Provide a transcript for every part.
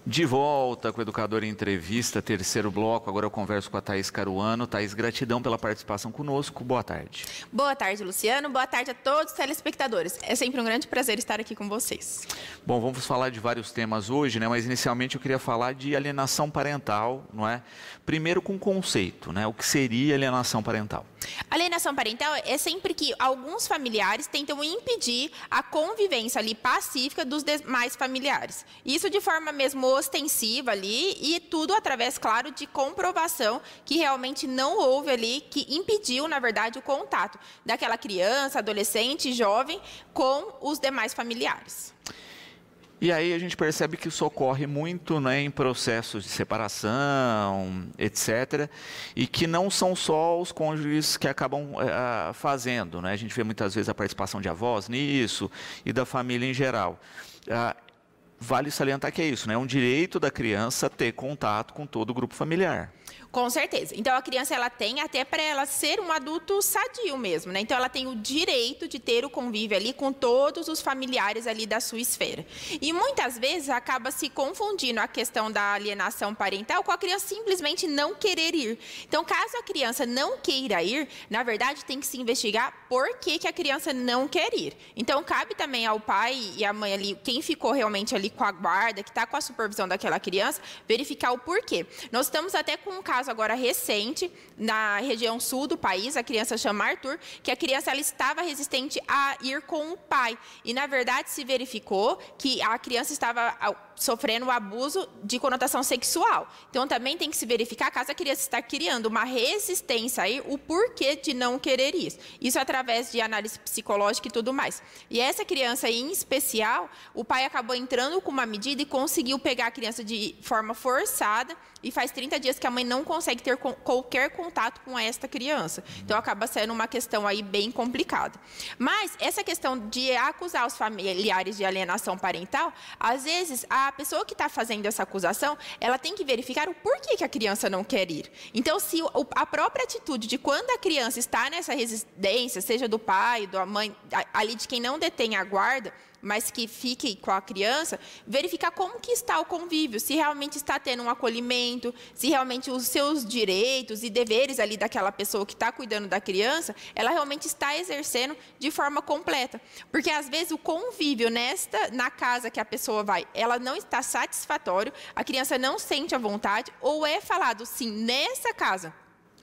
De volta com o Educador em Entrevista, terceiro bloco. Agora eu converso com a Thaís Caruano. Thaís, gratidão pela participação conosco. Boa tarde. Boa tarde, Luciano. Boa tarde a todos os telespectadores. É sempre um grande prazer estar aqui com vocês. Bom, vamos falar de vários temas hoje, né? Mas inicialmente eu queria falar de alienação parental, não é? Primeiro com conceito, né? O que seria alienação parental? Alienação parental é sempre que alguns familiares tentam impedir a convivência ali pacífica dos demais familiares. Isso de forma mesmo ostensiva ali e tudo através, claro, de comprovação que realmente não houve ali, que impediu, na verdade, o contato daquela criança, adolescente, jovem com os demais familiares. E aí a gente percebe que isso ocorre muito, né, em processos de separação, etc. E que não são só os cônjuges que acabam fazendo, né? A gente vê muitas vezes a participação de avós nisso e da família em geral. Vale salientar que é isso, né? É um direito da criança ter contato com todo o grupo familiar. Com certeza. Então, a criança, ela tem até para ela ser um adulto sadio mesmo, né? Então, ela tem o direito de ter o convívio ali com todos os familiares ali da sua esfera. E muitas vezes acaba se confundindo a questão da alienação parental com a criança simplesmente não querer ir. Então, caso a criança não queira ir, na verdade, tem que se investigar por que a criança não quer ir. Então, cabe também ao pai e à mãe ali, quem ficou realmente ali com a guarda, que está com a supervisão daquela criança, verificar o porquê. Nós estamos até com um caso agora recente, na região sul do país, a criança chama Arthur, que a criança ela estava resistente a ir com o pai. E, na verdade, se verificou que a criança estava sofrendo abuso de conotação sexual. Então, também tem que se verificar, caso a criança está criando uma resistência aí, o porquê de não querer isso. Isso através de análise psicológica e tudo mais. E essa criança aí, em especial, o pai acabou entrando com uma medida e conseguiu pegar a criança de forma forçada, e faz 30 dias que a mãe não consegue ter qualquer contato com esta criança. Então, acaba sendo uma questão aí bem complicada. Mas, essa questão de acusar os familiares de alienação parental, às vezes, a pessoa que está fazendo essa acusação, ela tem que verificar o porquê que a criança não quer ir. Então, se a própria atitude de quando a criança está nessa residência, seja do pai, da mãe, ali de quem não detém a guarda, mas que fique com a criança, verificar como que está o convívio, se realmente está tendo um acolhimento, se realmente os seus direitos e deveres ali daquela pessoa que está cuidando da criança, ela realmente está exercendo de forma completa. Porque, às vezes, o convívio na casa que a pessoa vai, ela não está satisfatório, a criança não sente a vontade, ou é falado, sim, nessa casa,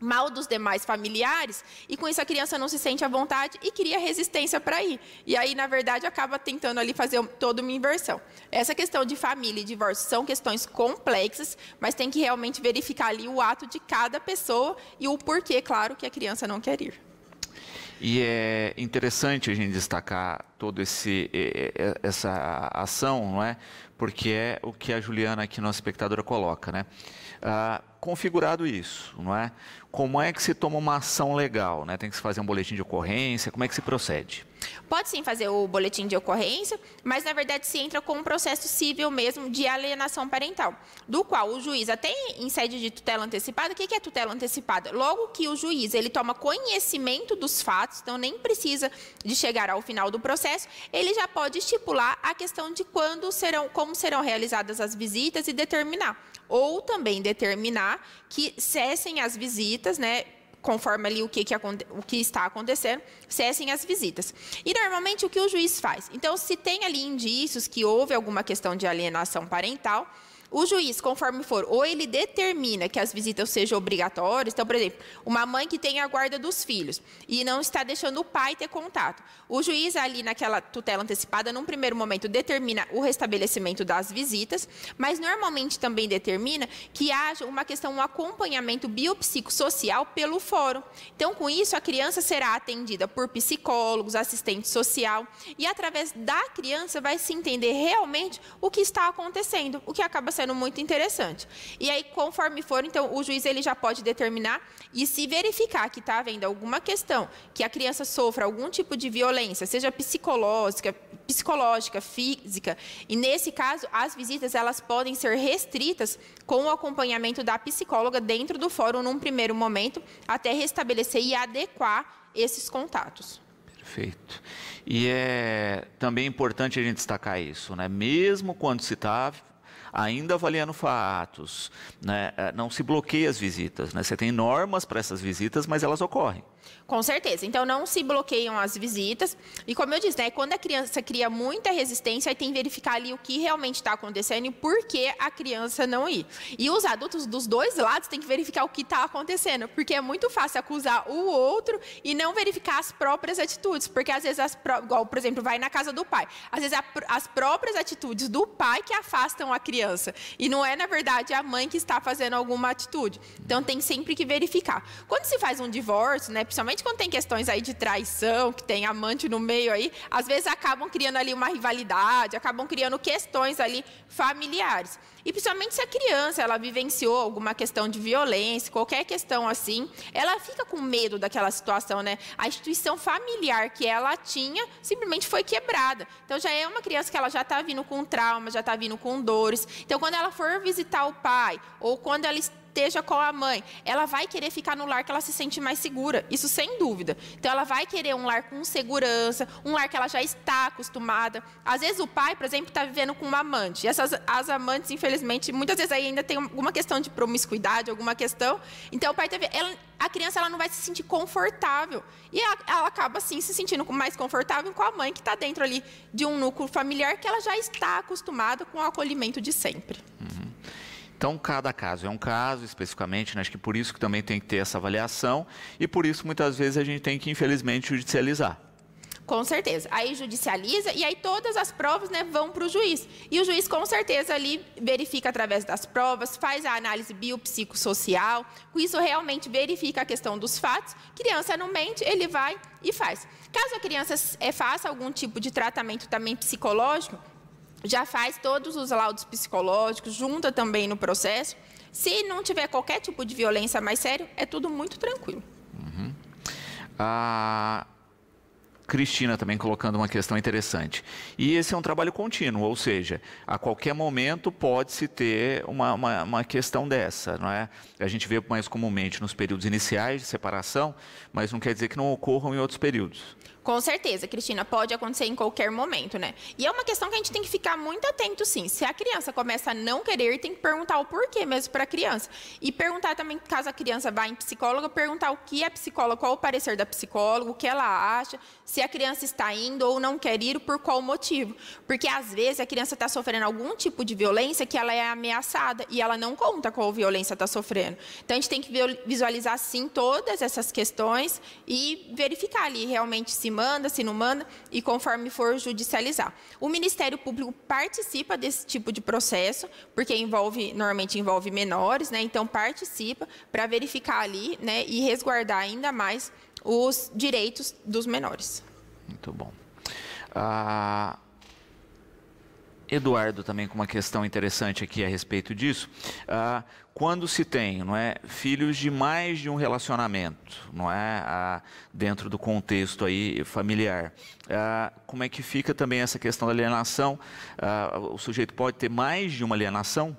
mal dos demais familiares, e com isso a criança não se sente à vontade e cria resistência para ir. E aí, na verdade, acaba tentando ali fazer toda uma inversão. Essa questão de família e divórcio são questões complexas, mas tem que realmente verificar ali o ato de cada pessoa e o porquê, claro, que a criança não quer ir. E é interessante a gente destacar toda essa ação, não é? Porque é o que a Juliana, aqui, nossa espectadora, coloca, né? Configurado isso, não é? Como é que se toma uma ação legal, né? Tem que se fazer um boletim de ocorrência, como é que se procede? Pode sim fazer o boletim de ocorrência, mas na verdade se entra com um processo civil mesmo de alienação parental, do qual o juiz, até em sede de tutela antecipada, o que é tutela antecipada? Logo que o juiz ele toma conhecimento dos fatos, então nem precisa de chegar ao final do processo, ele já pode estipular a questão de como serão realizadas as visitas e determinar. Ou também determinar que cessem as visitas, né? Conforme ali o que está acontecendo, cessem as visitas. E normalmente o que o juiz faz? Então, se tem ali indícios que houve alguma questão de alienação parental, o juiz, conforme for, ou ele determina que as visitas sejam obrigatórias. Então, por exemplo, uma mãe que tem a guarda dos filhos e não está deixando o pai ter contato. O juiz ali naquela tutela antecipada, num primeiro momento, determina o restabelecimento das visitas, mas normalmente também determina que haja uma questão, um acompanhamento biopsicossocial pelo fórum. Então, com isso, a criança será atendida por psicólogos, assistente social, e através da criança vai se entender realmente o que está acontecendo, o que acaba sendo muito interessante. E aí, conforme for, então, o juiz ele já pode determinar, e se verificar que está havendo alguma questão, que a criança sofra algum tipo de violência, seja psicológica, física, e nesse caso, as visitas elas podem ser restritas com o acompanhamento da psicóloga dentro do fórum num primeiro momento, até restabelecer e adequar esses contatos. Perfeito. E é também importante a gente destacar isso, né? Mesmo quando se está ainda avaliando fatos, né, não se bloqueia as visitas, né? Você tem normas para essas visitas, mas elas ocorrem. Com certeza. Então, não se bloqueiam as visitas. E como eu disse, né, quando a criança cria muita resistência, aí tem que verificar ali o que realmente está acontecendo e por que a criança não ir. E os adultos dos dois lados têm que verificar o que está acontecendo, porque é muito fácil acusar o outro e não verificar as próprias atitudes. Porque, às vezes, igual, por exemplo, vai na casa do pai. Às vezes, as próprias atitudes do pai que afastam a criança. E não é, na verdade, a mãe que está fazendo alguma atitude. Então, tem sempre que verificar. Quando se faz um divórcio, né, principalmente quando tem questões aí de traição, que tem amante no meio aí, às vezes acabam criando ali uma rivalidade, acabam criando questões ali familiares. E principalmente se a criança, ela vivenciou alguma questão de violência, qualquer questão assim, ela fica com medo daquela situação, né? A instituição familiar que ela tinha simplesmente foi quebrada. Então já é uma criança que ela já está vindo com trauma, já está vindo com dores. Então quando ela for visitar o pai, ou quando ela esteja com a mãe, ela vai querer ficar no lar que ela se sente mais segura, isso sem dúvida. Então ela vai querer um lar com segurança, um lar que ela já está acostumada. Às vezes o pai, por exemplo, está vivendo com uma amante, e as amantes, infelizmente, muitas vezes aí ainda tem alguma questão de promiscuidade, alguma questão, então o pai está vendo, a criança ela não vai se sentir confortável, e ela acaba assim se sentindo mais confortável com a mãe que está dentro ali de um núcleo familiar que ela já está acostumada com o acolhimento de sempre. Então, cada caso é um caso, especificamente, né? Acho que por isso que também tem que ter essa avaliação e por isso, muitas vezes, a gente tem que, infelizmente, judicializar. Com certeza. Aí judicializa e aí todas as provas, né, vão para o juiz. E o juiz, com certeza, ali verifica através das provas, faz a análise biopsicossocial, com isso realmente verifica a questão dos fatos. Criança não mente, ele vai e faz. Caso a criança faça algum tipo de tratamento também psicológico, já faz todos os laudos psicológicos, junta também no processo. Se não tiver qualquer tipo de violência mais séria, é tudo muito tranquilo. A Cristina também colocando uma questão interessante. E esse é um trabalho contínuo, ou seja, a qualquer momento pode-se ter uma questão dessa, não é? A gente vê mais comumente nos períodos iniciais de separação, mas não quer dizer que não ocorram em outros períodos. Com certeza, Cristina, pode acontecer em qualquer momento, né? E é uma questão que a gente tem que ficar muito atento, sim. Se a criança começa a não querer, tem que perguntar o porquê mesmo para a criança. E perguntar também, caso a criança vá em psicóloga, perguntar o que é psicóloga, qual o parecer da psicóloga, o que ela acha, se a criança está indo ou não quer ir, por qual motivo. Porque, às vezes, a criança está sofrendo algum tipo de violência que ela é ameaçada e ela não conta qual violência está sofrendo. Então, a gente tem que visualizar, sim, todas essas questões e verificar ali realmente se manda, se não manda, e conforme for judicializar. O Ministério Público participa desse tipo de processo, porque normalmente envolve menores, né? Então participa para verificar ali, né, e resguardar ainda mais os direitos dos menores. Muito bom. Eduardo também com uma questão interessante aqui a respeito disso. Quando se tem, não é, filhos de mais de um relacionamento, não é, dentro do contexto aí familiar, como é que fica também essa questão da alienação? O sujeito pode ter mais de uma alienação?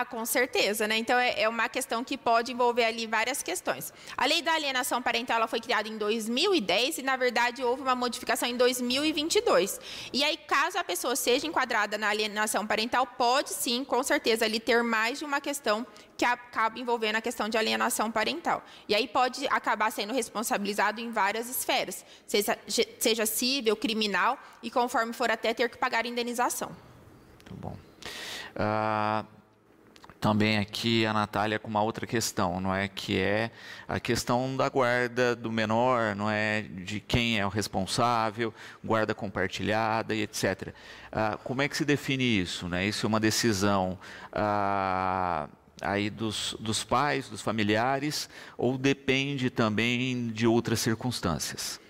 Com certeza, né? Então, é uma questão que pode envolver ali várias questões. A lei da alienação parental ela foi criada em 2010 e, na verdade, houve uma modificação em 2022. E aí, caso a pessoa seja enquadrada na alienação parental, pode sim, com certeza, ali ter mais de uma questão que acaba envolvendo a questão de alienação parental. E aí pode acabar sendo responsabilizado em várias esferas, seja civil, criminal, e conforme for até ter que pagar indenização. Muito bom. Também aqui a Natália com uma outra questão, não é, que é a questão da guarda do menor, não é, de quem é o responsável, guarda compartilhada e etc. Como é que se define isso, né? Isso é uma decisão aí dos pais, dos familiares, ou depende também de outras circunstâncias?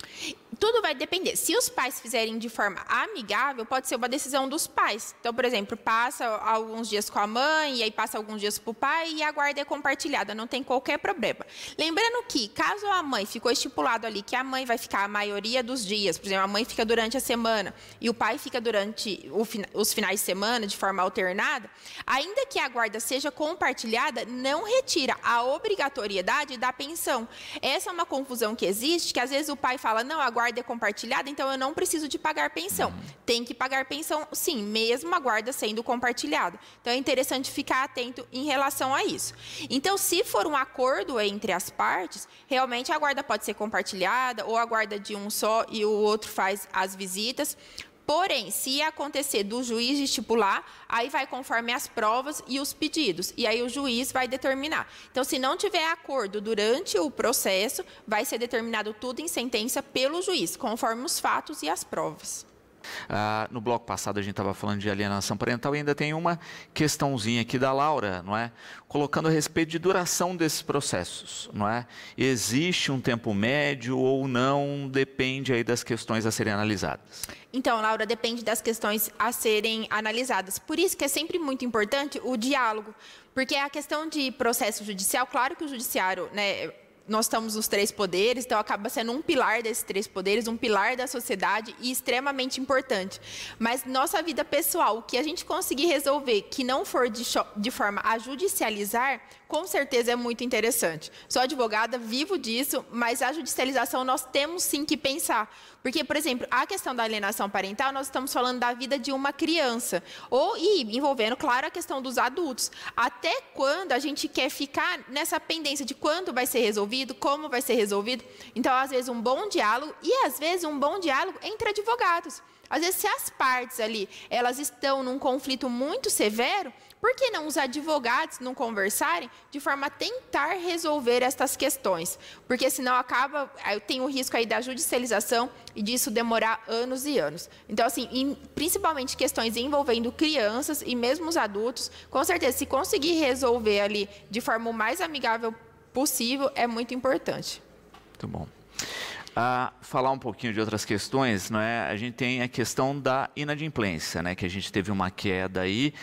Tudo vai depender. Se os pais fizerem de forma amigável, pode ser uma decisão dos pais. Então, por exemplo, passa alguns dias com a mãe, e aí passa alguns dias para o pai, e a guarda é compartilhada, não tem qualquer problema. Lembrando que, caso a mãe, ficou estipulado ali que a mãe vai ficar a maioria dos dias, por exemplo, a mãe fica durante a semana, e o pai fica durante os finais de semana, de forma alternada, ainda que a guarda seja compartilhada, não retira a obrigatoriedade da pensão. Essa é uma confusão que existe, que às vezes o pai fala, não, a guarda guarda é compartilhada, então eu não preciso de pagar pensão. Tem que pagar pensão, sim, mesmo a guarda sendo compartilhada. Então, é interessante ficar atento em relação a isso. Então, se for um acordo entre as partes, realmente a guarda pode ser compartilhada, ou a guarda de um só e o outro faz as visitas. Porém, se acontecer do juiz estipular, aí vai conforme as provas e os pedidos. E aí o juiz vai determinar. Então, se não tiver acordo durante o processo, vai ser determinado tudo em sentença pelo juiz, conforme os fatos e as provas. No bloco passado a gente estava falando de alienação parental e ainda tem uma questãozinha aqui da Laura, não é? Colocando a respeito de duração desses processos, não é? Existe um tempo médio ou não? Depende aí das questões a serem analisadas. Então, Laura, depende das questões a serem analisadas. Por isso que é sempre muito importante o diálogo, porque a questão de processo judicial, claro que o judiciário, né, nós estamos nos 3 poderes, então acaba sendo um pilar desses 3 poderes, um pilar da sociedade e extremamente importante. Mas nossa vida pessoal, o que a gente conseguir resolver que não for de forma a judicializar, com certeza é muito interessante. Sou advogada, vivo disso, mas a judicialização nós temos sim que pensar. Porque, por exemplo, a questão da alienação parental, nós estamos falando da vida de uma criança. E envolvendo, claro, a questão dos adultos. Até quando a gente quer ficar nessa pendência de quando vai ser resolvido, como vai ser resolvido. Então, às vezes, um bom diálogo e, às vezes, um bom diálogo entre advogados. Às vezes, se as partes ali, elas estão num conflito muito severo, por que não os advogados não conversarem de forma a tentar resolver estas questões? Porque senão tem o risco aí da judicialização e disso demorar anos e anos. Então, assim, principalmente questões envolvendo crianças e mesmo os adultos, com certeza, se conseguir resolver ali de forma o mais amigável possível, é muito importante. Muito bom. Falar um pouquinho de outras questões, não é? A gente tem a questão da inadimplência, né? Que a gente teve uma queda aí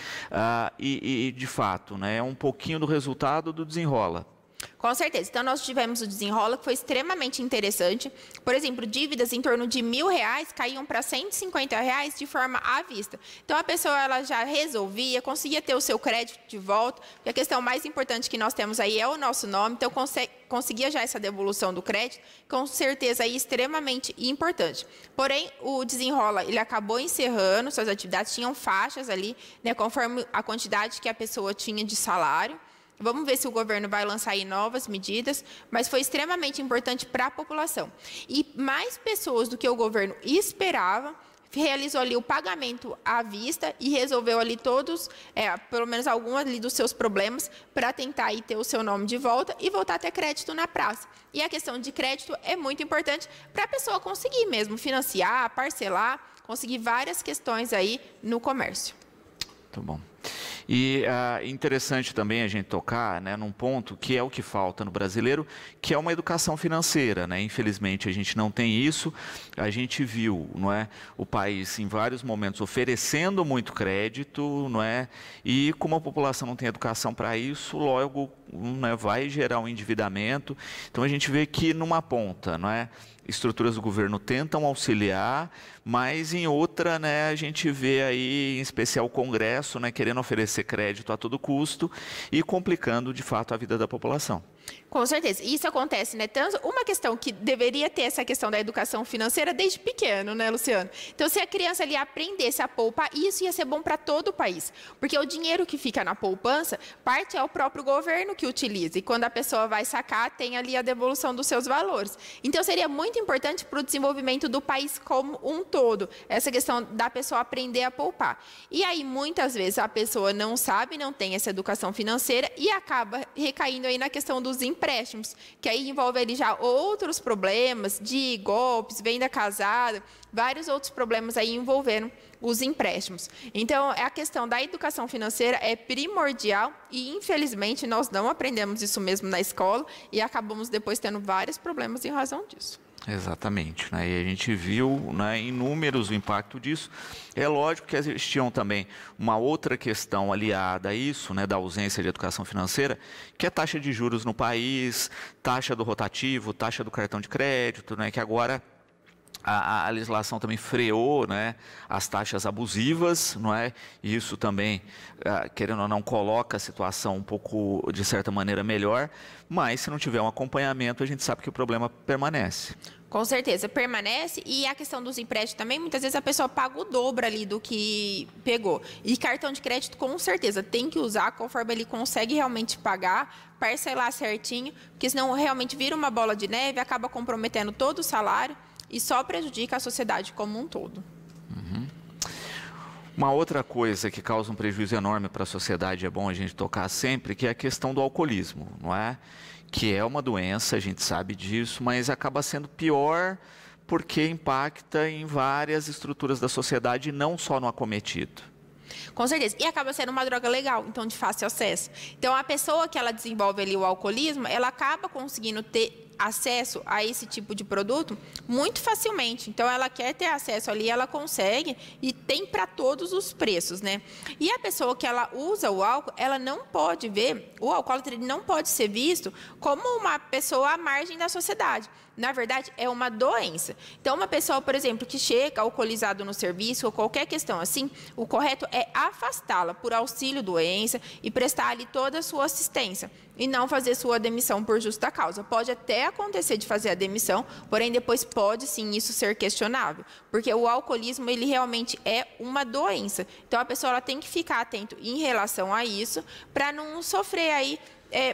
e de fato, né? É um pouquinho do resultado do desenrola. Com certeza. Então, nós tivemos o desenrola, que foi extremamente interessante. Por exemplo, dívidas em torno de R$1.000 caíam para R$150 de forma à vista. Então, a pessoa ela já resolvia, conseguia ter o seu crédito de volta. E a questão mais importante que nós temos aí é o nosso nome. Então, conseguia já essa devolução do crédito, com certeza aí extremamente importante. Porém, o desenrola, ele acabou encerrando suas atividades, tinham faixas ali, né, conforme a quantidade que a pessoa tinha de salário. Vamos ver se o governo vai lançar aí novas medidas, mas foi extremamente importante para a população. E mais pessoas do que o governo esperava, realizou ali o pagamento à vista e resolveu ali todos, pelo menos alguns ali dos seus problemas, para tentar aí ter o seu nome de volta e voltar a ter crédito na praça. E a questão de crédito é muito importante para a pessoa conseguir mesmo financiar, parcelar, conseguir várias questões aí no comércio. Muito bom. E interessante também a gente tocar, né, num ponto que é o que falta no brasileiro, que é uma educação financeira, né? Infelizmente a gente não tem isso. A gente viu, não é, o país em vários momentos oferecendo muito crédito, não é? E como a população não tem educação para isso, logo, né, vai gerar um endividamento. Então a gente vê que numa ponta, não é? Estruturas do governo tentam auxiliar, mas em outra, né, a gente vê aí, em especial o Congresso, né, querendo oferecer crédito a todo custo e complicando, de fato, a vida da população. Com certeza. Isso acontece, né? Tanto uma questão que deveria ter essa questão da educação financeira desde pequeno, né, Luciano? Então, se a criança ali aprendesse a poupar, isso ia ser bom para todo o país. Porque o dinheiro que fica na poupança, parte é o próprio governo que utiliza. E quando a pessoa vai sacar, tem ali a devolução dos seus valores. Então, seria muito importante para o desenvolvimento do país como um todo, essa questão da pessoa aprender a poupar. E aí, muitas vezes, a pessoa não sabe, não tem essa educação financeira e acaba recaindo aí na questão dos empréstimos, que aí envolve ali já outros problemas de golpes, venda casada, vários outros problemas aí envolvendo os empréstimos. Então, a questão da educação financeira é primordial e, infelizmente, nós não aprendemos isso mesmo na escola e acabamos depois tendo vários problemas em razão disso. Exatamente, né? E a gente viu, né, em números o impacto disso. É lógico que existiam também uma outra questão aliada a isso, né, da ausência de educação financeira, que é a taxa de juros no país, taxa do rotativo, taxa do cartão de crédito, né, que agora A legislação também freou, né, as taxas abusivas, não é? E isso também, querendo ou não, coloca a situação um pouco, de certa maneira, melhor, mas se não tiver um acompanhamento, a gente sabe que o problema permanece. Com certeza, permanece. E a questão dos empréstimos também, muitas vezes a pessoa paga o dobro ali do que pegou. E cartão de crédito, com certeza, tem que usar conforme ele consegue realmente pagar, parcelar certinho, porque senão realmente vira uma bola de neve, acaba comprometendo todo o salário e só prejudica a sociedade como um todo. Uma outra coisa que causa um prejuízo enorme para a sociedade, é bom a gente tocar sempre, que é a questão do alcoolismo, não é? Que é uma doença, a gente sabe disso, mas acaba sendo pior porque impacta em várias estruturas da sociedade, não só no acometido. Com certeza. E acaba sendo uma droga legal, então de fácil acesso. Então, a pessoa que ela desenvolve ali o alcoolismo, ela acaba conseguindo ter acesso a esse tipo de produto muito facilmente. Então, ela quer ter acesso ali, ela consegue e tem para todos os preços, né? E a pessoa que ela usa o álcool, ela não pode ver, o alcoólatra ele não pode ser visto como uma pessoa à margem da sociedade. Na verdade, é uma doença. Então, uma pessoa, por exemplo, que chega alcoolizado no serviço ou qualquer questão assim, o correto é afastá-la por auxílio-doença e prestar ali toda a sua assistência e não fazer sua demissão por justa causa. Pode até acontecer de fazer a demissão, porém depois pode sim isso ser questionável, porque o alcoolismo ele realmente é uma doença. Então, a pessoa ela tem que ficar atento em relação a isso para não sofrer aí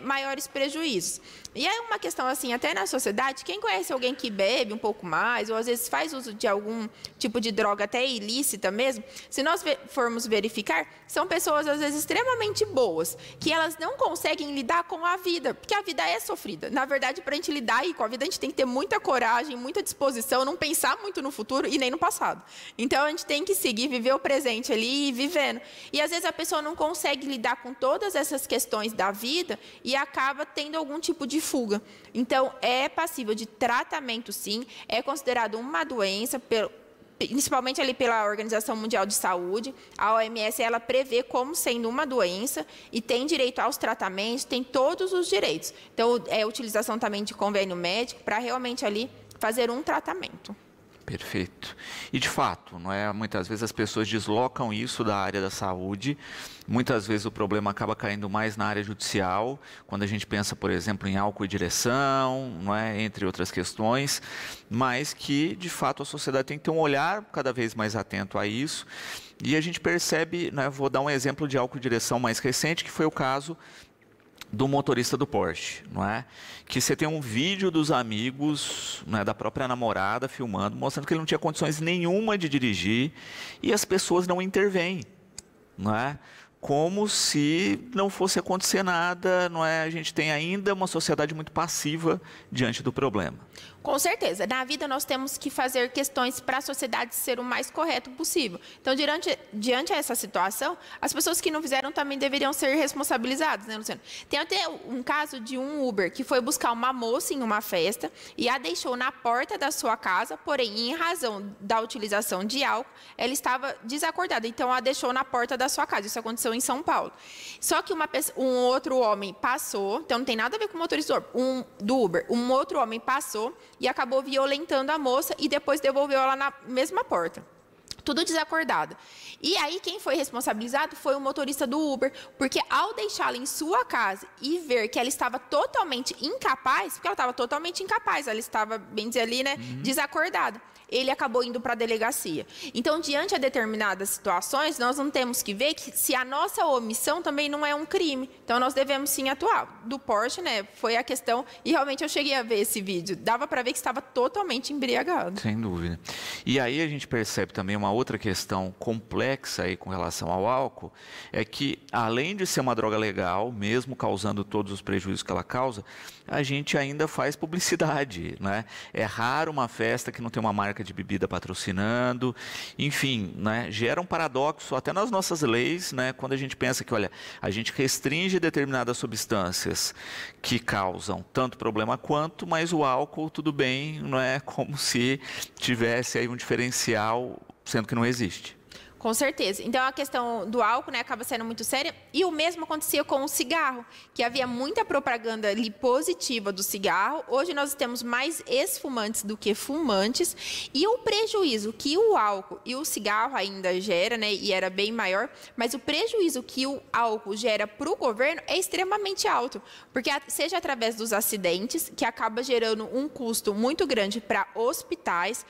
maiores prejuízos. E é uma questão assim, até na sociedade, quem conhece alguém que bebe um pouco mais, ou às vezes faz uso de algum tipo de droga até ilícita mesmo, se nós formos verificar, são pessoas às vezes extremamente boas, que elas não conseguem lidar com a vida, porque a vida é sofrida. Na verdade, para a gente lidar aí com a vida, a gente tem que ter muita coragem, muita disposição, não pensar muito no futuro e nem no passado. Então, a gente tem que seguir, viver o presente ali e vivendo. E às vezes a pessoa não consegue lidar com todas essas questões da vida e acaba tendo algum tipo de fuga. Então, é passível de tratamento, sim, é considerado uma doença, principalmente ali pela Organização Mundial de Saúde. A OMS, ela prevê como sendo uma doença e tem direito aos tratamentos, tem todos os direitos. Então, é utilização também de convênio médico para realmente ali fazer um tratamento. Perfeito. E de fato, não é? Muitas vezes as pessoas deslocam isso da área da saúde, muitas vezes o problema acaba caindo mais na área judicial, quando a gente pensa, por exemplo, em álcool e direção, não é? Entre outras questões, mas que de fato a sociedade tem que ter um olhar cada vez mais atento a isso. E a gente percebe, né? Vou dar um exemplo de álcool e direção mais recente, que foi o caso do motorista do Porsche, não é? Que você tem um vídeo dos amigos, né, da própria namorada filmando, mostrando que ele não tinha condições nenhuma de dirigir e as pessoas não intervêm, não é? Como se não fosse acontecer nada, não é? A gente tem ainda uma sociedade muito passiva diante do problema. Com certeza. Na vida, nós temos que fazer questões para a sociedade ser o mais correto possível. Então, diante essa situação, as pessoas que não fizeram também deveriam ser responsabilizadas, né, Luciano? Tem até um caso de um Uber que foi buscar uma moça em uma festa e a deixou na porta da sua casa, porém, em razão da utilização de álcool, ela estava desacordada. Então, a deixou na porta da sua casa. Isso aconteceu em São Paulo. Só que um outro homem passou, então não tem nada a ver com o motorista do Uber, um outro homem passou e acabou violentando a moça e depois devolveu ela na mesma porta. Tudo desacordado. E aí, quem foi responsabilizado foi o motorista do Uber, porque ao deixá-la em sua casa e ver que ela estava totalmente incapaz, porque ela estava totalmente incapaz, ela estava, bem dizer ali, né, desacordada. Ele acabou indo para a delegacia. Então, diante de determinadas situações, nós não temos que ver que se a nossa omissão também não é um crime. Então, nós devemos sim atuar. Do Porsche, né, foi a questão, e realmente eu cheguei a ver esse vídeo. Dava para ver que estava totalmente embriagado. Sem dúvida. E aí a gente percebe também uma outra questão complexa aí com relação ao álcool, é que além de ser uma droga legal, mesmo causando todos os prejuízos que ela causa, a gente ainda faz publicidade, né? É raro uma festa que não tem uma marca de bebida patrocinando, enfim, né? Gera um paradoxo até nas nossas leis, né? Quando a gente pensa que, olha, a gente restringe determinadas substâncias que causam tanto problema quanto, mas o álcool, tudo bem, não é como se tivesse aí um diferencial, sendo que não existe. Com certeza. Então, a questão do álcool, né, acaba sendo muito séria. E o mesmo acontecia com o cigarro, que havia muita propaganda ali positiva do cigarro. Hoje nós temos mais ex-fumantes do que fumantes. E o prejuízo que o álcool e o cigarro ainda gera, né, e era bem maior, mas o prejuízo que o álcool gera para o governo é extremamente alto. Porque seja através dos acidentes, que acaba gerando um custo muito grande para hospitais,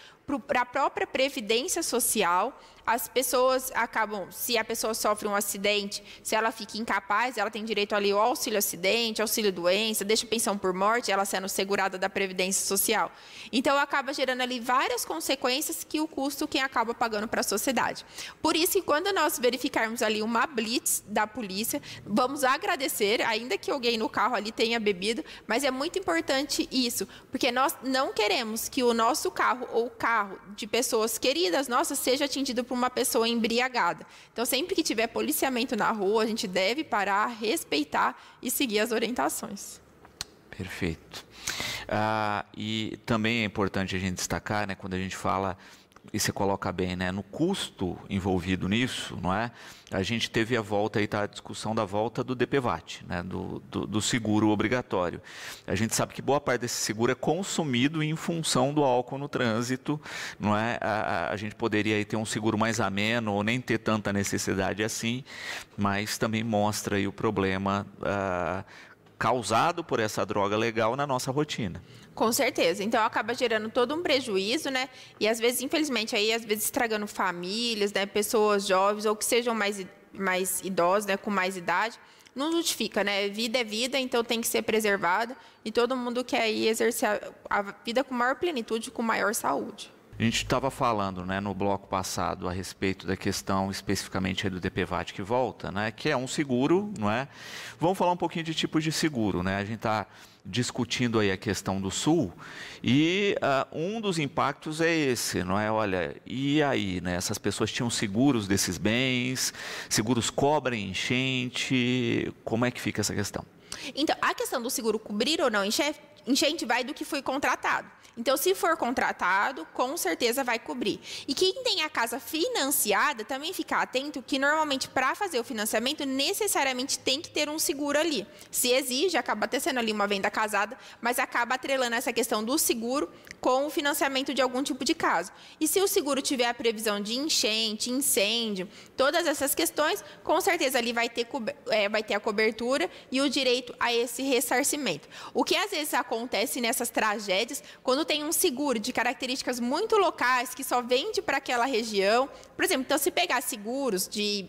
para a própria previdência social. As pessoas acabam, se a pessoa sofre um acidente, se ela fica incapaz, ela tem direito ali ao auxílio acidente, auxílio doença, deixa pensão por morte, ela sendo segurada da previdência social. Então, acaba gerando ali várias consequências que o custo quem acaba pagando para a sociedade. Por isso que quando nós verificarmos ali uma blitz da polícia, vamos agradecer, ainda que alguém no carro ali tenha bebido, mas é muito importante isso, porque nós não queremos que o nosso carro ou o carro de pessoas queridas nossas seja atingido por uma pessoa embriagada. Então, sempre que tiver policiamento na rua, a gente deve parar, respeitar e seguir as orientações. Perfeito. E também é importante a gente destacar, né, quando a gente fala, e você coloca bem, né, no custo envolvido nisso, não é? A gente teve a volta, aí está a discussão da volta do DPVAT, né, do seguro obrigatório. A gente sabe que boa parte desse seguro é consumido em função do álcool no trânsito, não é? A gente poderia aí ter um seguro mais ameno ou nem ter tanta necessidade assim, mas também mostra aí o problema causado por essa droga legal na nossa rotina. Com certeza. Então, acaba gerando todo um prejuízo, né? E, às vezes, infelizmente, aí, às vezes, estragando famílias, né? Pessoas jovens ou que sejam mais idosos, né? Com mais idade. Não justifica, né? Vida é vida, então tem que ser preservada. E todo mundo quer aí exercer a vida com maior plenitude, com maior saúde. A gente estava falando, né, no bloco passado a respeito da questão especificamente do DPVAT que volta, né, que é um seguro, não é? Vamos falar um pouquinho de tipos de seguro, né? A gente está discutindo aí a questão do Sul e um dos impactos é esse, não é? Olha, e aí, né? Essas pessoas tinham seguros desses bens, seguros cobrem enchente, como é que fica essa questão? Então, a questão do seguro cobrir ou não enchente vai do que foi contratado. Então, se for contratado, com certeza vai cobrir. E quem tem a casa financiada, também fica atento que, normalmente, para fazer o financiamento, necessariamente tem que ter um seguro ali. Se exige, acaba até sendo ali uma venda casada, mas acaba atrelando essa questão do seguro com o financiamento de algum tipo de caso. E se o seguro tiver a previsão de enchente, incêndio, todas essas questões, com certeza ali vai ter a cobertura e o direito a esse ressarcimento. O que às vezes acontece nessas tragédias, quando tem um seguro de características muito locais, que só vende para aquela região. Por exemplo, então, se pegar seguros de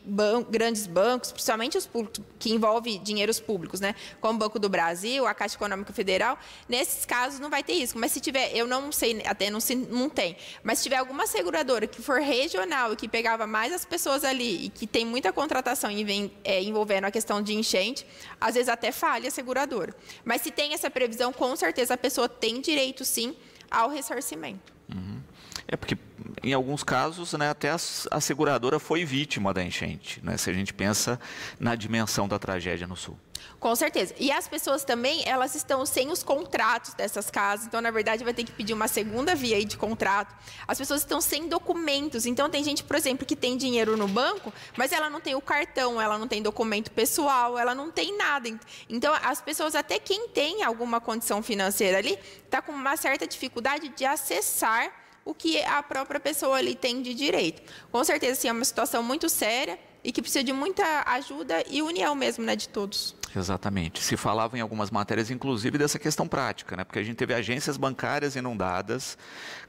grandes bancos, principalmente os públicos, que envolvem dinheiros públicos, né? Como o Banco do Brasil, a Caixa Econômica Federal, nesses casos não vai ter risco. Mas se tiver, eu não sei, até não tem, mas se tiver alguma seguradora que for regional e que pegava mais as pessoas ali e que tem muita contratação envolvendo a questão de enchente, às vezes até falha a seguradora. Mas se tem essa previsão, com certeza a pessoa tem direito, sim, ao ressarcimento. Uhum. É porque, em alguns casos, né, até a seguradora foi vítima da enchente, né, se a gente pensa na dimensão da tragédia no Sul. Com certeza. E as pessoas também, elas estão sem os contratos dessas casas. Então, na verdade, vai ter que pedir uma segunda via aí de contrato. As pessoas estão sem documentos. Então, tem gente, por exemplo, que tem dinheiro no banco, mas ela não tem o cartão, ela não tem documento pessoal, ela não tem nada. Então, as pessoas, até quem tem alguma condição financeira ali, está com uma certa dificuldade de acessar o que a própria pessoa ali tem de direito. Com certeza, sim, é uma situação muito séria e que precisa de muita ajuda e união mesmo, né, de todos. Exatamente. Se falava em algumas matérias, inclusive, dessa questão prática, né? Porque a gente teve agências bancárias inundadas,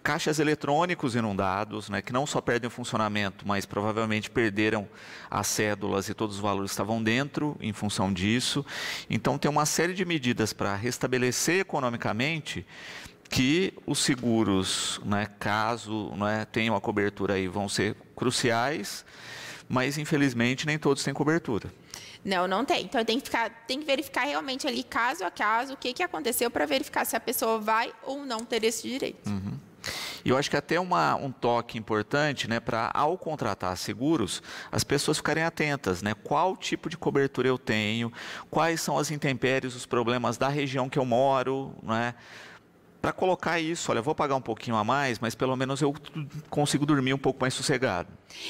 caixas eletrônicos inundados, né? Que não só perdem o funcionamento, mas provavelmente perderam as cédulas e todos os valores estavam dentro em função disso. Então, tem uma série de medidas para restabelecer economicamente que os seguros, né, caso, né, tenham a cobertura aí, vão ser cruciais, mas infelizmente nem todos têm cobertura. Não tem. Então tem que verificar realmente ali, caso a caso, o que aconteceu para verificar se a pessoa vai ou não ter esse direito. Uhum. E eu acho que até um toque importante, né, para ao contratar seguros, as pessoas ficarem atentas, né, qual tipo de cobertura eu tenho, quais são as intempéries, os problemas da região que eu moro, né, para colocar isso, olha, vou pagar um pouquinho a mais, mas pelo menos eu consigo dormir um pouco mais sossegado.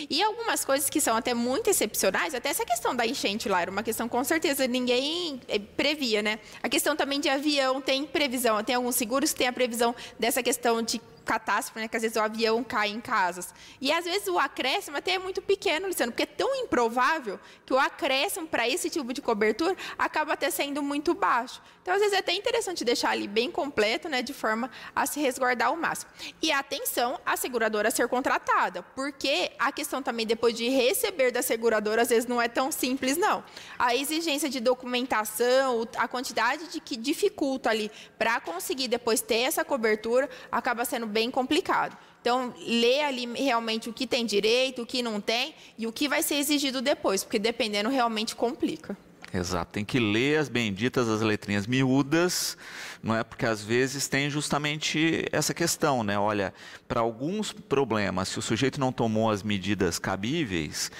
E algumas coisas que são até muito excepcionais, até essa questão da enchente lá, era uma questão com certeza ninguém previa, né? A questão também de avião tem previsão, tem alguns seguros que tem a previsão dessa questão de catástrofe, né, que às vezes o avião cai em casas. E às vezes o acréscimo até é muito pequeno, Luciano, porque é tão improvável que o acréscimo para esse tipo de cobertura acaba até sendo muito baixo. Então, às vezes é até interessante deixar ali bem completo, né, de forma a se resguardar ao máximo. E atenção, a seguradora a ser contratada, porque a questão também depois de receber da seguradora, às vezes não é tão simples, não. A exigência de documentação, a quantidade de que dificulta ali para conseguir depois ter essa cobertura, acaba sendo bem complicado. Então, lê ali realmente o que tem direito, o que não tem e o que vai ser exigido depois, porque dependendo realmente complica. Exato, tem que ler as benditas, as letrinhas miúdas, não é? Porque às vezes tem justamente essa questão, né? Olha, para alguns problemas, se o sujeito não tomou as medidas cabíveis,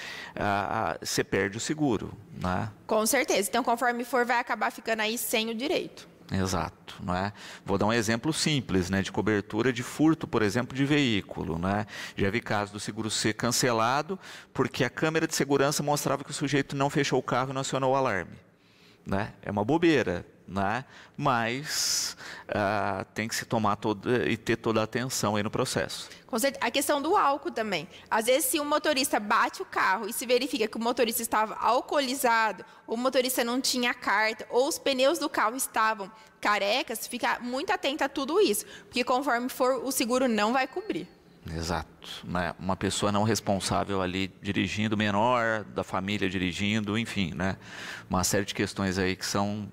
você perde o seguro, né? Com certeza. Então, conforme for, vai acabar ficando aí sem o direito. Exato, não é? Vou dar um exemplo simples, né, de cobertura de furto, por exemplo, de veículo, né? Já vi caso do seguro ser cancelado porque a câmera de segurança mostrava que o sujeito não fechou o carro e não acionou o alarme, né? É uma bobeira, né? Mas tem que se tomar e ter toda a atenção aí no processo. Com certeza. A questão do álcool também. Às vezes, se o motorista bate o carro e se verifica que o motorista estava alcoolizado, ou o motorista não tinha carta, ou os pneus do carro estavam carecas, fica muito atento a tudo isso, porque conforme for, o seguro não vai cobrir. Exato, né? Uma pessoa não responsável ali dirigindo, menor da família dirigindo, enfim, né? Uma série de questões aí que são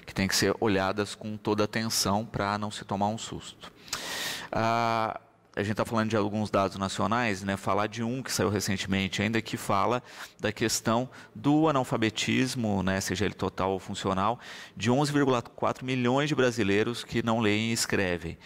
que tem que ser olhadas com toda atenção para não se tomar um susto. A gente está falando de alguns dados nacionais, né? Falar de um que saiu recentemente ainda, que fala da questão do analfabetismo, né? Seja ele total ou funcional, de 11,4 milhões de brasileiros que não leem e escrevem.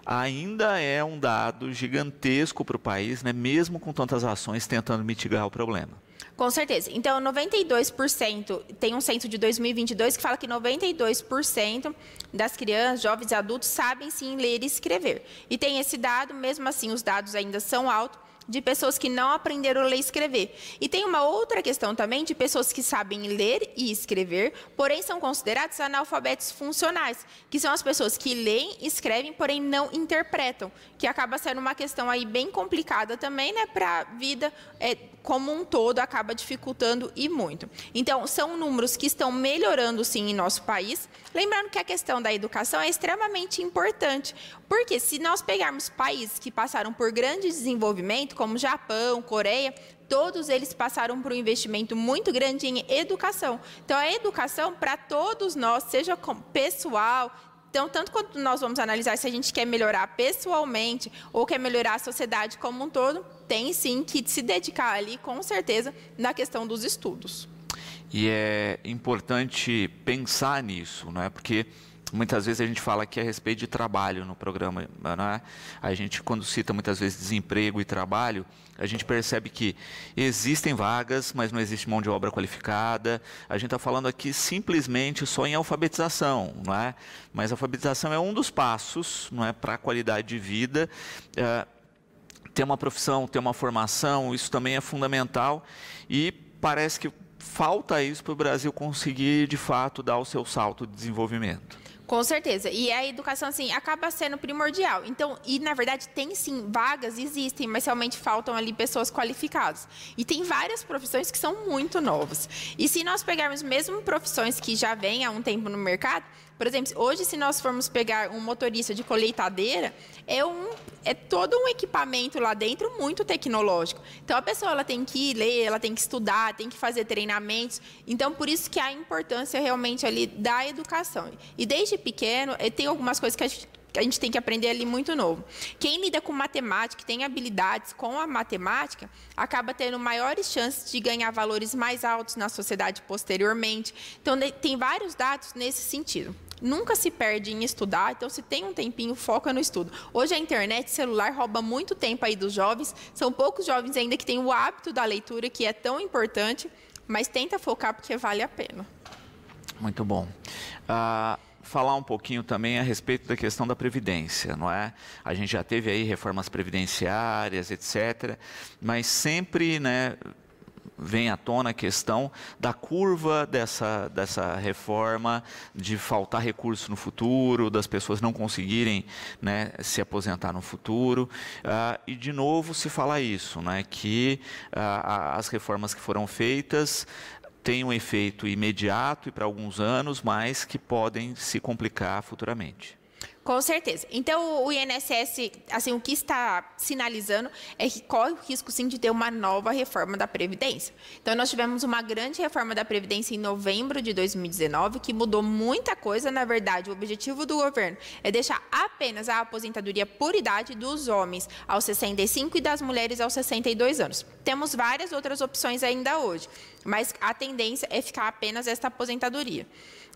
Ainda é um dado gigantesco para o país, né? Mesmo com tantas ações tentando mitigar o problema. Com certeza. Então, 92%, tem um censo de 2022 que fala que 92% das crianças, jovens e adultos sabem sim ler e escrever. E tem esse dado, mesmo assim os dados ainda são altos, de pessoas que não aprenderam a ler e escrever. E tem uma outra questão também de pessoas que sabem ler e escrever, porém são considerados analfabetos funcionais, que são as pessoas que leem e escrevem, porém não interpretam, que acaba sendo uma questão aí bem complicada também, né, para a vida como um todo, acaba dificultando e muito. Então, são números que estão melhorando sim em nosso país. Lembrando que a questão da educação é extremamente importante, porque se nós pegarmos países que passaram por grande desenvolvimento, como Japão, Coreia, todos eles passaram por um investimento muito grande em educação. Então, a educação para todos nós, seja pessoal. Então, tanto quanto nós vamos analisar se a gente quer melhorar pessoalmente ou quer melhorar a sociedade como um todo, tem sim que se dedicar ali, com certeza, na questão dos estudos. E é importante pensar nisso, não é? Porque muitas vezes a gente fala aqui a respeito de trabalho no programa, não é? A gente, quando cita muitas vezes desemprego e trabalho, a gente percebe que existem vagas, mas não existe mão de obra qualificada. A gente está falando aqui simplesmente só em alfabetização, não é? Mas a alfabetização é um dos passos, não é, para a qualidade de vida. Ter uma profissão, ter uma formação, isso também é fundamental e parece que falta isso para o Brasil conseguir, de fato, dar o seu salto de desenvolvimento. Com certeza. E a educação, assim, acaba sendo primordial. Então, e na verdade tem sim, vagas existem, mas realmente faltam ali pessoas qualificadas. E tem várias profissões que são muito novas. E se nós pegarmos mesmo profissões que já vêm há um tempo no mercado, por exemplo, hoje se nós formos pegar um motorista de colheitadeira, é todo um equipamento lá dentro muito tecnológico. Então, a pessoa ela tem que ler, ela tem que estudar, tem que fazer treinamentos. Então, por isso que a importância realmente ali da educação. E desde pequeno, tem algumas coisas que a gente tem que aprender ali muito novo. Quem lida com matemática, tem habilidades com a matemática, acaba tendo maiores chances de ganhar valores mais altos na sociedade posteriormente. Então, tem vários dados nesse sentido. Nunca se perde em estudar, então se tem um tempinho, foca no estudo. Hoje a internet, celular rouba muito tempo aí dos jovens, são poucos jovens ainda que têm o hábito da leitura, que é tão importante, mas tenta focar porque vale a pena. Muito bom. falar um pouquinho também a respeito da questão da Previdência, não é? A gente já teve aí reformas previdenciárias, etc., mas sempre, né, vem à tona a questão da curva dessa reforma, de faltar recurso no futuro, das pessoas não conseguirem, né, se aposentar no futuro. E, de novo, se fala isso, né, que as reformas que foram feitas têm um efeito imediato e para alguns anos, mas que podem se complicar futuramente. Com certeza. Então, o INSS, assim, o que está sinalizando é que corre o risco, sim, de ter uma nova reforma da Previdência. Então, nós tivemos uma grande reforma da Previdência em novembro de 2019, que mudou muita coisa. Na verdade, o objetivo do governo é deixar apenas a aposentadoria por idade dos homens aos 65 e das mulheres aos 62 anos. Temos várias outras opções ainda hoje, mas a tendência é ficar apenas esta aposentadoria.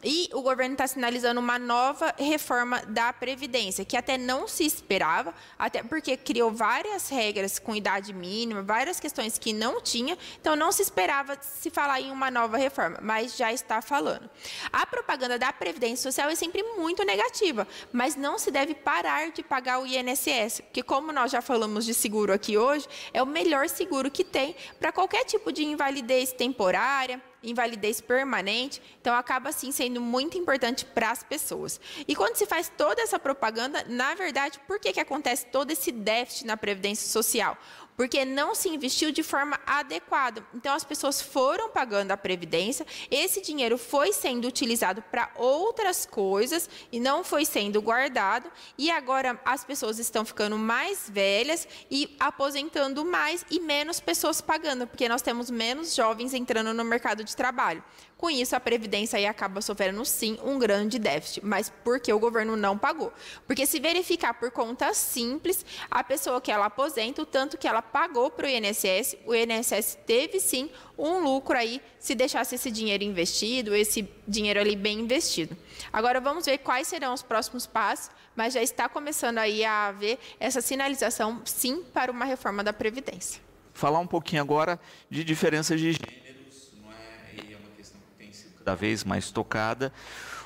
E o governo está sinalizando uma nova reforma da Previdência, que até não se esperava, até porque criou várias regras com idade mínima, várias questões que não tinha, então não se esperava se falar em uma nova reforma, mas já está falando. A propaganda da Previdência Social é sempre muito negativa, mas não se deve parar de pagar o INSS, porque como nós já falamos de seguro aqui hoje, é o melhor seguro que tem para qualquer tipo de invalidez temporária, invalidez permanente, então acaba assim sendo muito importante para as pessoas. E quando se faz toda essa propaganda, na verdade, por que acontece todo esse déficit na Previdência Social? Porque não se investiu de forma adequada. Então, as pessoas foram pagando a Previdência, esse dinheiro foi sendo utilizado para outras coisas e não foi sendo guardado, e agora as pessoas estão ficando mais velhas e aposentando mais e menos pessoas pagando, porque nós temos menos jovens entrando no mercado de trabalho. Com isso, a Previdência aí acaba sofrendo, sim, um grande déficit. Mas por que o governo não pagou? Porque se verificar por conta simples, a pessoa que ela aposenta, o tanto que ela pagou para o INSS teve, sim, um lucro aí, se deixasse esse dinheiro investido, esse dinheiro ali bem investido. Agora, vamos ver quais serão os próximos passos, mas já está começando aí a haver essa sinalização, sim, para uma reforma da Previdência. Falar um pouquinho agora de diferenças de gênero. Cada vez mais tocada.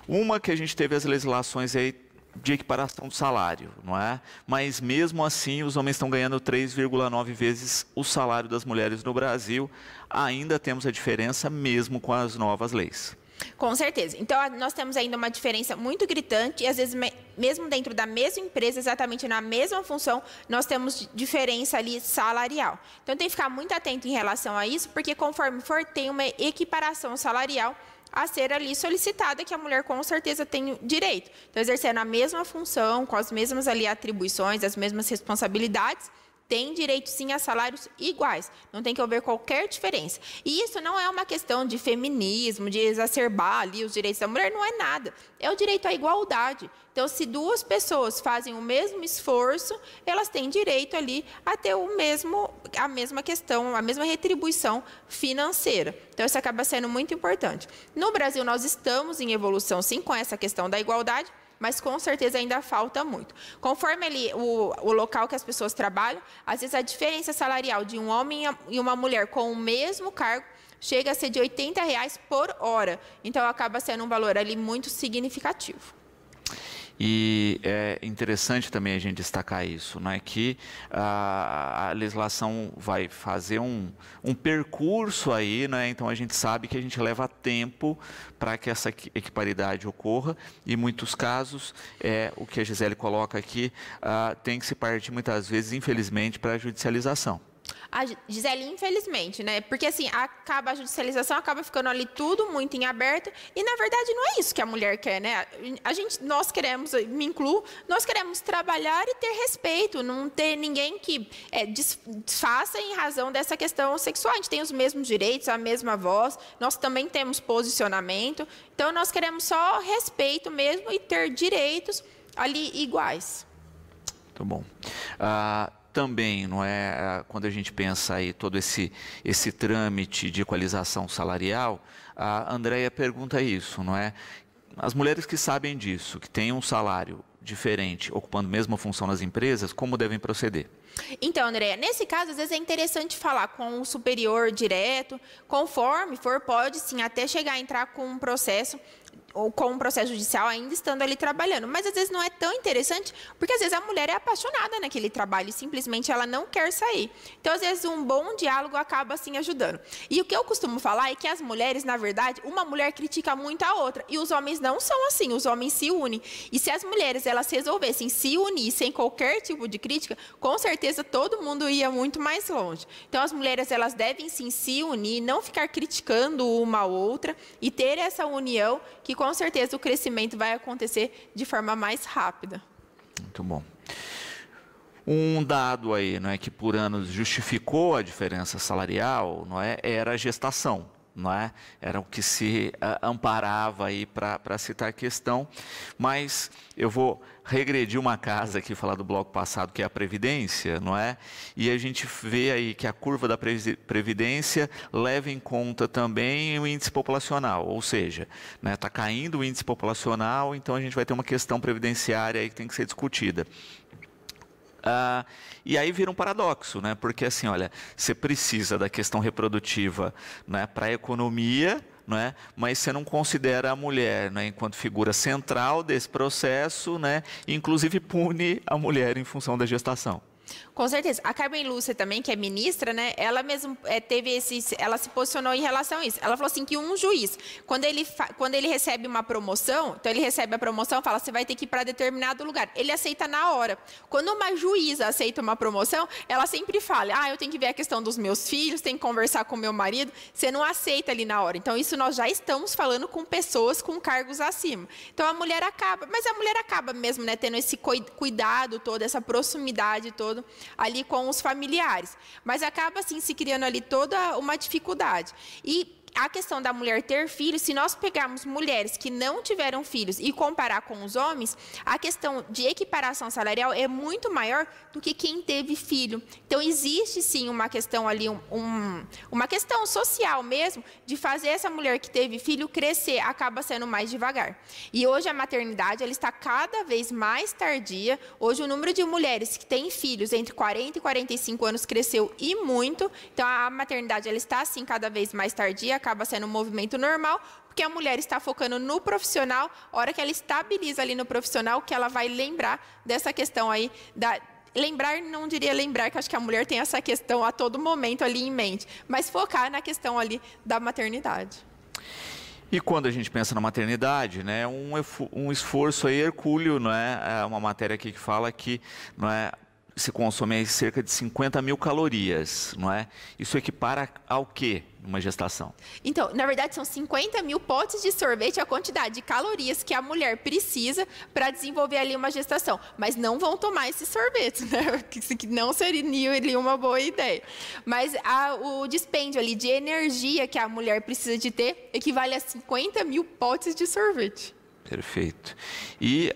Uma que a gente teve as legislações aí de equiparação do salário, não é? Mas mesmo assim os homens estão ganhando 3,9 vezes o salário das mulheres no Brasil. Ainda temos a diferença mesmo com as novas leis. Com certeza. Então, nós temos ainda uma diferença muito gritante e, às vezes, mesmo dentro da mesma empresa, exatamente na mesma função, nós temos diferença ali salarial. Então, tem que ficar muito atento em relação a isso, porque conforme for, tem uma equiparação salarial a ser ali solicitada, que a mulher com certeza tem direito. Então, exercendo a mesma função, com as mesmas ali atribuições, as mesmas responsabilidades, tem direito sim a salários iguais, não tem que haver qualquer diferença. E isso não é uma questão de feminismo, de exacerbar ali os direitos da mulher, não é nada. É o direito à igualdade. Então, se duas pessoas fazem o mesmo esforço, elas têm direito ali a ter a mesma questão, a mesma retribuição financeira. Então, isso acaba sendo muito importante. No Brasil, nós estamos em evolução, sim, com essa questão da igualdade, mas com certeza ainda falta muito. Conforme ali o local que as pessoas trabalham, às vezes a diferença salarial de um homem e uma mulher com o mesmo cargo chega a ser de R$80 por hora. Então, acaba sendo um valor ali muito significativo. E é interessante também a gente destacar isso, né? Que a legislação vai fazer um percurso aí, né? Então a gente sabe que a gente leva tempo para que essa equiparidade ocorra, e em muitos casos, o que a Gisele coloca aqui, tem que se partir muitas vezes, infelizmente, para a judicialização. A Gisele, infelizmente, né? Porque assim, acaba a judicialização, acaba ficando ali tudo muito em aberto, e na verdade não é isso que a mulher quer, né? Nós queremos, me incluo, nós queremos trabalhar e ter respeito, não ter ninguém que desfaça em razão dessa questão sexual. A gente tem os mesmos direitos, a mesma voz, nós também temos posicionamento, então nós queremos só respeito mesmo e ter direitos ali iguais. Muito bom. Também, não é, quando a gente pensa aí todo esse trâmite de equalização salarial, a Andréia pergunta isso, não é? As mulheres que sabem disso, que têm um salário diferente, ocupando a mesma função nas empresas, como devem proceder? Então, Andréa, nesse caso, às vezes é interessante falar com o superior direto, conforme for, pode sim até chegar a entrar com um processo ou com um processo judicial ainda estando ali trabalhando. Mas às vezes não é tão interessante, porque às vezes a mulher é apaixonada naquele trabalho e simplesmente ela não quer sair. Então, às vezes, um bom diálogo acaba assim ajudando. E o que eu costumo falar é que as mulheres, na verdade, uma mulher critica muito a outra. E os homens não são assim, os homens se unem. E se as mulheres elas resolvessem se unir sem qualquer tipo de crítica, com certeza todo mundo ia muito mais longe. Então, as mulheres elas devem sim se unir, não ficar criticando uma a outra e ter essa união que com certeza o crescimento vai acontecer de forma mais rápida. Muito bom. Um dado aí, não é, que por anos justificou a diferença salarial, não é, era a gestação. Não é? Era o que se amparava aí para citar a questão, mas eu vou regredir uma casa aqui, falar do bloco passado, que é a Previdência, não é? E a gente vê aí que a curva da Previdência leva em conta também o índice populacional, ou seja, está caindo o índice populacional, então a gente vai ter uma questão previdenciária aí que tem que ser discutida. E aí vira um paradoxo, né? Porque assim, olha, você precisa da questão reprodutiva, né, para a economia, né, mas você não considera a mulher, né, enquanto figura central desse processo, né, e inclusive pune a mulher em função da gestação. Com certeza. A Carmen Lúcia também, que é ministra, né? Ela mesmo ela se posicionou em relação a isso. Ela falou assim que um juiz, quando ele recebe uma promoção, então ele recebe a promoção, fala, você vai ter que ir para determinado lugar. Ele aceita na hora. Quando uma juíza aceita uma promoção, ela sempre fala, eu tenho que ver a questão dos meus filhos, tenho que conversar com meu marido. Você não aceita ali na hora. Então, isso nós já estamos falando com pessoas com cargos acima. Então, a mulher acaba mesmo, né, tendo esse cuidado todo, essa proximidade toda ali com os familiares, mas acaba assim se criando ali toda uma dificuldade. E a questão da mulher ter filhos, se nós pegarmos mulheres que não tiveram filhos e comparar com os homens, a questão de equiparação salarial é muito maior do que quem teve filho. Então, existe sim uma questão ali, uma questão social mesmo, de fazer essa mulher que teve filho crescer, acaba sendo mais devagar. E hoje a maternidade ela está cada vez mais tardia. Hoje o número de mulheres que têm filhos entre 40 e 45 anos cresceu e muito. Então, a maternidade ela está assim cada vez mais tardia, acaba sendo um movimento normal, porque a mulher está focando no profissional, a hora que ela estabiliza ali no profissional, que ela vai lembrar dessa questão aí, lembrar, não diria lembrar, que acho que a mulher tem essa questão a todo momento ali em mente, mas focar na questão ali da maternidade. E quando a gente pensa na maternidade, né, um esforço aí hercúleo, não é? Uma matéria aqui que fala que, não é, se consome aí cerca de 50 mil calorias, não é? Isso equipara ao quê numa gestação? Então, na verdade, são 50 mil potes de sorvete, a quantidade de calorias que a mulher precisa para desenvolver ali uma gestação. Mas não vão tomar esses sorvetes, né? Que não seria ali uma boa ideia. Mas o dispêndio ali de energia que a mulher precisa de ter equivale a 50 mil potes de sorvete. Perfeito. E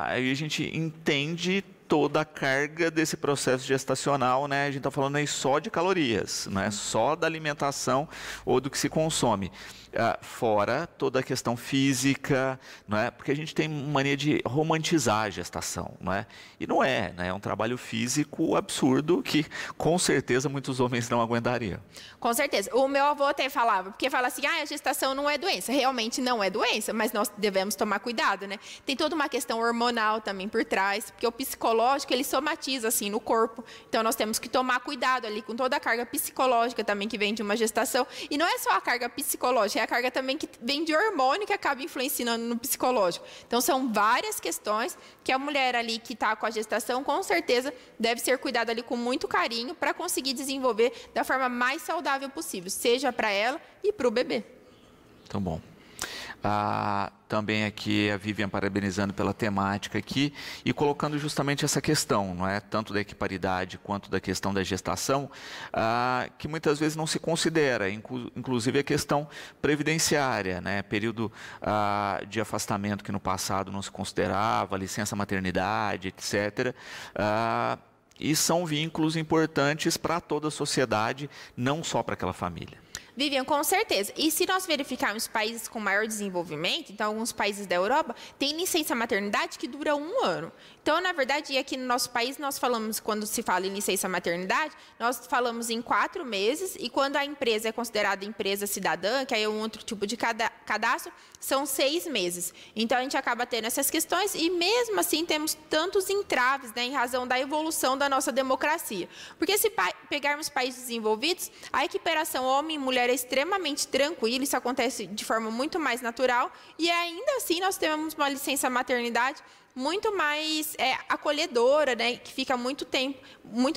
aí a gente entende toda a carga desse processo gestacional, né? A gente está falando aí só de calorias, não é só da alimentação ou do que se consome. Fora toda a questão física, não é? Porque a gente tem mania de romantizar a gestação, não é? E não é, né? É um trabalho físico absurdo que com certeza muitos homens não aguentariam. Com certeza. O meu avô até falava, porque fala assim, a gestação não é doença. Realmente não é doença, mas nós devemos tomar cuidado, né? Tem toda uma questão hormonal também por trás, porque o psicológico, ele somatiza assim no corpo. Então, nós temos que tomar cuidado ali com toda a carga psicológica também que vem de uma gestação. E não é só a carga psicológica, é a carga também que vem de hormônio que acaba influenciando no psicológico. Então, são várias questões que a mulher ali que está com a gestação, com certeza, deve ser cuidada ali com muito carinho para conseguir desenvolver da forma mais saudável possível, seja para ela e para o bebê. Então, bom. Também aqui a Vivian parabenizando pela temática aqui e colocando justamente essa questão, não é? Tanto da equiparidade quanto da questão da gestação, que muitas vezes não se considera, inclusive a questão previdenciária, né? Período de afastamento que no passado não se considerava, licença maternidade, etc. E são vínculos importantes para toda a sociedade, não só para aquela família. Vivian, com certeza. E se nós verificarmos países com maior desenvolvimento, então alguns países da Europa, tem licença maternidade que dura 1 ano. Então, na verdade, aqui no nosso país, nós falamos, quando se fala em licença maternidade, nós falamos em 4 meses, e quando a empresa é considerada empresa cidadã, que aí é um outro tipo de cadastro, são 6 meses. Então, a gente acaba tendo essas questões, e mesmo assim temos tantos entraves, né, em razão da evolução da nossa democracia. Porque se pegarmos países desenvolvidos, a equiparação homem e mulher é extremamente tranquila, isso acontece de forma muito mais natural, e ainda assim nós temos uma licença maternidade muito mais acolhedora, né, que fica muito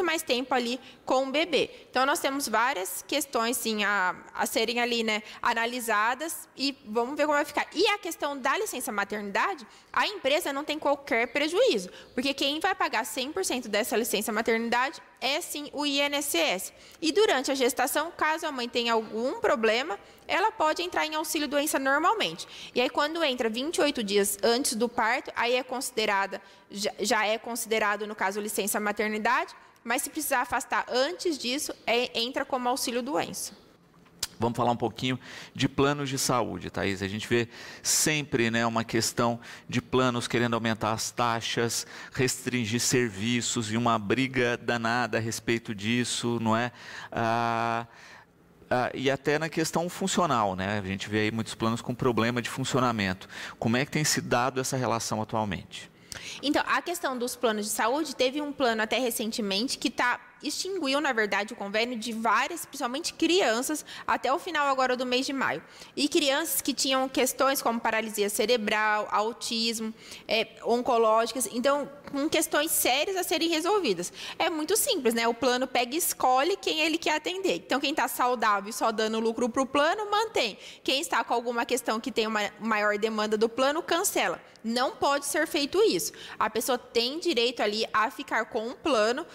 mais tempo ali com o bebê. Então, nós temos várias questões, sim, a serem ali, né, analisadas, e vamos ver como vai ficar. E a questão da licença maternidade, a empresa não tem qualquer prejuízo, porque quem vai pagar 100% dessa licença maternidade é, sim, o INSS. E durante a gestação, caso a mãe tenha algum problema, ela pode entrar em auxílio-doença normalmente. E aí, quando entra 28 dias antes do parto, aí é considerada, já é considerado, no caso, licença maternidade, mas se precisar afastar antes disso, entra como auxílio-doença. Vamos falar um pouquinho de planos de saúde, Thaís. A gente vê sempre, né, uma questão de planos querendo aumentar as taxas, restringir serviços e uma briga danada a respeito disso, não é? E até na questão funcional, né? A gente vê aí muitos planos com problema de funcionamento. Como é que tem se dado essa relação atualmente? Então, a questão dos planos de saúde, teve um plano até recentemente que extinguiu, na verdade, o convênio de várias, principalmente crianças, até o final agora do mês de maio. E crianças que tinham questões como paralisia cerebral, autismo, oncológicas, então, com questões sérias a serem resolvidas. É muito simples, né? O plano pega e escolhe quem ele quer atender. Então, quem está saudável e só dando lucro para o plano, mantém. Quem está com alguma questão que tem uma maior demanda do plano, cancela. Não pode ser feito isso. A pessoa tem direito ali a ficar com um plano